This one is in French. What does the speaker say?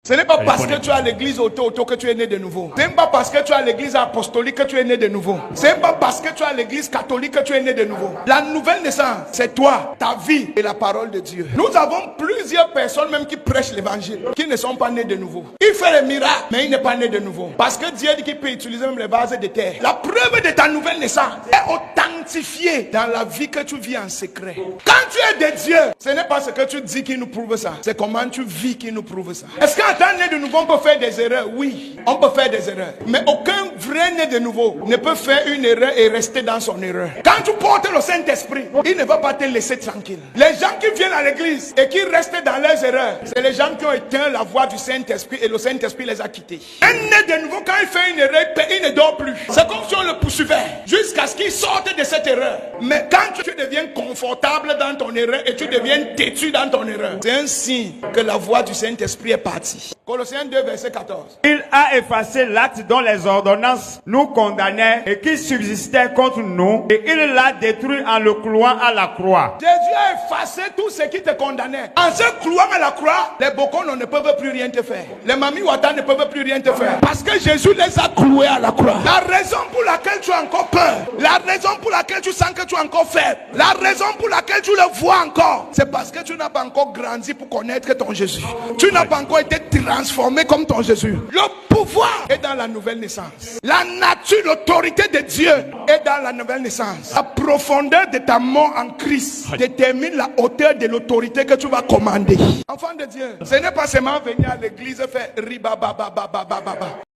Ce n'est pas parce que tu es à l'église auto que tu es né de nouveau. Ce n'est pas parce que tu es à l'église apostolique que tu es né de nouveau. Ce n'est pas parce que tu es à l'église catholique que tu es né de nouveau. La nouvelle naissance, c'est toi, ta vie et la parole de Dieu. Nous avons plusieurs personnes même qui prêchent l'évangile, qui ne sont pas nés de nouveau. Il fait les miracles, mais il n'est pas né de nouveau. Parce que Dieu dit qu'il peut utiliser même les vases de terre. La preuve de ta nouvelle naissance est authentifiée dans la vie que tu vis en secret. Quand tu es de Dieu, ce n'est pas ce que tu dis qui nous prouve ça. C'est comment tu vis qui nous prouve ça. Est-ce qu'en tant né de nouveau, on peut faire des erreurs? Oui, on peut faire des erreurs. Mais aucun vrai né de nouveau ne peut faire une erreur et rester dans son erreur. Quand tu portes le Saint-Esprit, il ne va pas te laisser tranquille. Les gens qui viennent à l'église et qui restent dans leurs erreurs, c'est les gens qui ont éteint la voix du Saint-Esprit et le Saint-Esprit les a quittés. Un né de nouveau, quand il fait une erreur, il ne dort plus. C'est comme si on le poursuivait jusqu'à ce qu'il sorte de cette erreur. Mais quand tu deviens confortable dans ton erreur et tu deviens têtu dans ton erreur, c'est un signe que la voix du Saint-Esprit est partie. Colossiens 2, verset 14. Il a effacé l'acte dont les ordonnances nous condamnaient et qui subsistait contre nous, et il l'a détruit en le clouant à la croix. Jésus a effacé tout ce qui te condamnait. En se clouant à la croix, les Bokono ne peuvent plus rien te faire. Les Mami Wata ne peuvent plus rien te faire. Parce que Jésus les a cloués à la croix. La raison pour laquelle tu as encore peur, la raison pour laquelle tu sens que tu es encore faible, la raison pour laquelle tu le vois encore, c'est parce que tu n'as pas encore grandi pour connaître ton Jésus. Tu n'as pas encore été transformé comme ton Jésus. Le pouvoir est dans la nouvelle naissance. La nature, l'autorité de Dieu est dans la nouvelle naissance. La profondeur de ta mort en Christ détermine la hauteur de l'autorité que tu vas commander. Enfant de Dieu, ce n'est pas seulement venir à l'église et faire ribabababababa.